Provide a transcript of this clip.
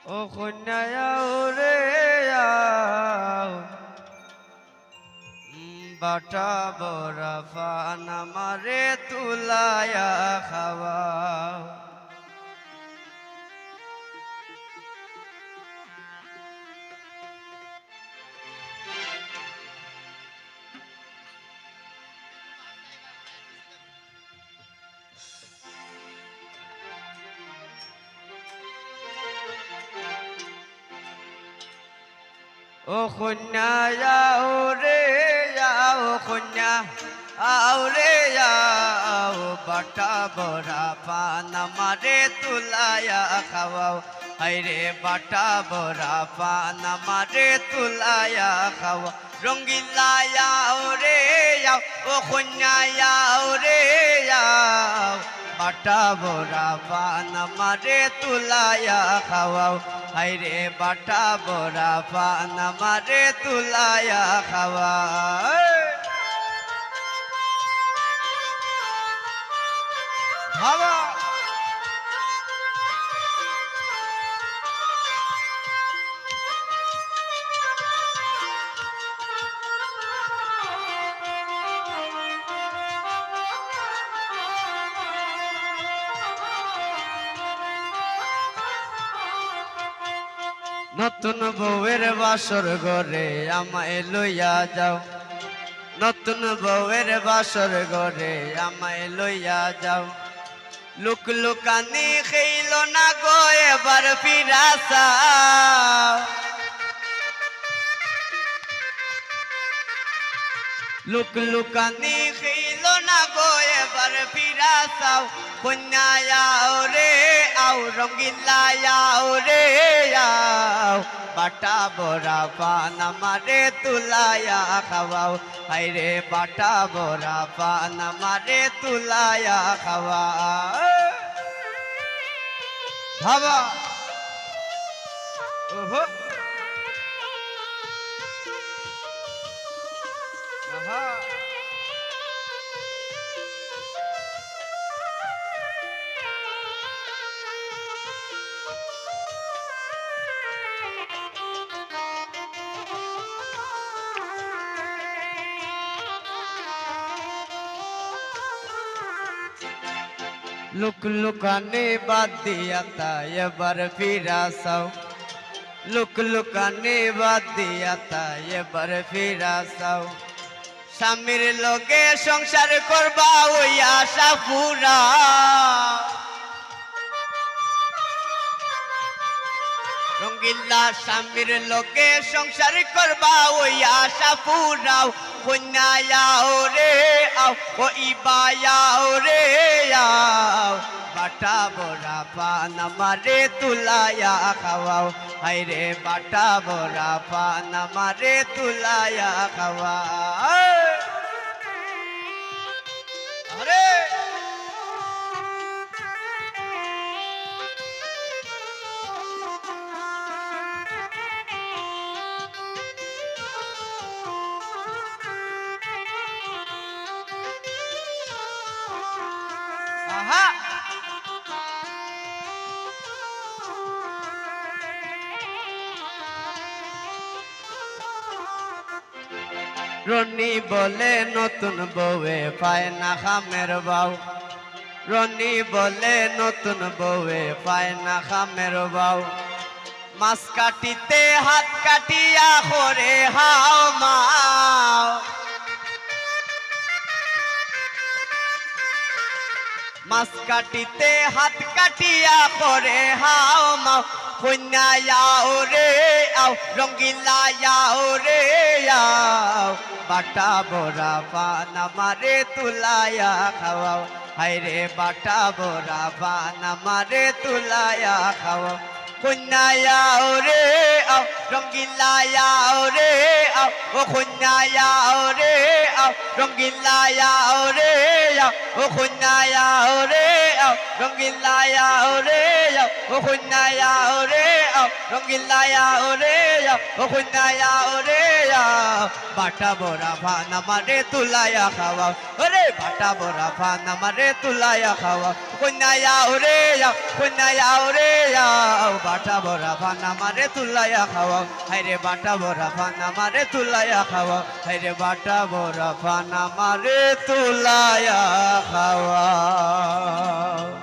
ও কন্যায়াও রে আও বাটা বড়া ফান আমারে তুলায়া খাওয়াও। ও কন্যায়াও রে আও কন্যা আও রে আও বাটা বড়া পান আমারে তুলায়া খাওয়াও। হায়রে বাটা বড়া পান আমারে তুলায়া খাওয়া। রঙ্গিলায়াও রে আও ও কন্যায়াও রে আও বাটা বড়া পান আমারে তুলায়া খাওয়াও। হায়রে বাটা বড়া পান আমারে তুলায়া খাওয়াও। ভাবা নতুন বউয়ের বাসর ঘরে আমায় লইয়া যাও। নতুন বউয়ের বাসর ঘরে আমায় লইয়া যাও। লুক লুকানি খেইল না গো এবার ফিরা চাও। লুক লুকানি খেইল না গো এবার ফিরা চাও। কন্যায়াও রে আও রঙ্গিলায়াও রে আও বাটা বড়া পান আমারে তুলায়া খাওয়াও। হায়রে বাটা বড়া পান আমারে তুলায়া খাওয়াও। ভাবা ওহো আহা লুক লুকানে বাদ দিয়া তাই এবার ফিরা চাও। লুক লুকানে বাদ দিয়া তাই এবার ফিরা চাও। স্বামীর লগে সংসার করবা ওই আশা পুরা। রঙ্গিলা স্বামীর লগে সংসার করবা ওই আশা পুরাও। কন্যায়াও রে আও ও ইবায়াও রে আও বাটা বড়া পান আমারে তুলায়া খাওয়াও। হায়রে বাটা বড়া পান আমারে তুলায়া খাওয়াও। আরে আহা রনি বলে নতুন বউয়ে পায় না খামের বাউ। রনি বলে নতুন বউয়ে পায় না খামের বাউ। মাছ কাটিতে হাত কাটিয়া করে হাও মাও। মাছ কাটিতে হাত কাটিয়া করে হাও মাও। কন্যায়াও রে আও রঙ্গিলায়াও রে আও বাটা বড়া পান আমারে তুলায়া খাওয়াও। হায়রে বাটা বড়া পান আমারে তুলায়া খাওয়াও। কন্যায়াও রে আও রঙ্গিলায়াও রে আও ও কন্যায়াও রে আও রঙ্গিলায়াও রে আও ও কন্যায়াও রে আও রঙ্গিলায়াও রে আও ও কন্যায়াও রে আও রঙ্গিলায়াও রে আও ও কন্যায়াও রে আও বাটা বড়া পান আমারে তুলায়া খাওয়াও। ওরে বাটা বড়া পান আমারে তুলায়া খাওয়াও। কন্যা আও রে আও কন্যা আও রে আও বাটা বড়া ফানা মারে তুলাইয়া খাওয়াও হাইরে বাটা বড়া ফানা মারে তুলাইয়া খাওয়াও হাইরে বাটা বড়া ফানা মারে তুলাইয়া খাওয়াও